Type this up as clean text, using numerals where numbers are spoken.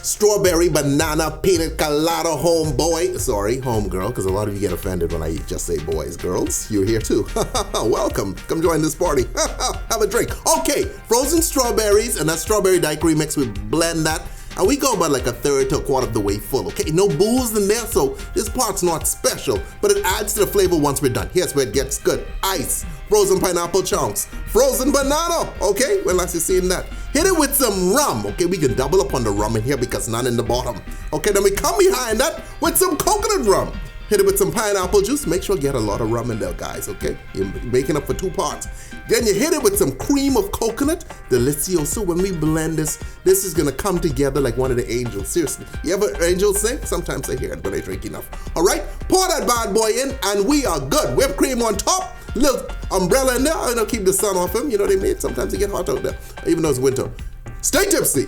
strawberry banana pina colada homeboy. Sorry, homegirl, because a lot of you get offended when I just say boys. Girls, you're here too. Welcome. Come join this party. Have a drink. Okay, frozen strawberries and that strawberry daiquiri mix, we blend that. And we go about like a third to a quarter of the way full, okay? No booze in there, so this part's not special, but it adds to the flavor once we're done. Here's where it gets good. Ice, frozen pineapple chunks, frozen banana, okay? When last you seen that? Hit it with some rum, okay? We can double up on the rum in here because none in the bottom. Okay, then we come behind that with some coconut rum. Hit it with some pineapple juice. Make sure you get a lot of rum in there, guys, okay? You're making up for 2 parts. Then you hit it with some cream of coconut. Delicioso. When we blend this is gonna come together like one of the angels. Seriously. You ever angels sing? Sometimes I hear it, but I drink enough. All right? Pour that bad boy in, and we are good. Whipped cream on top. Little umbrella in there. Keep the sun off him. You know what I mean? Sometimes it get hot out there, even though it's winter. Stay tipsy.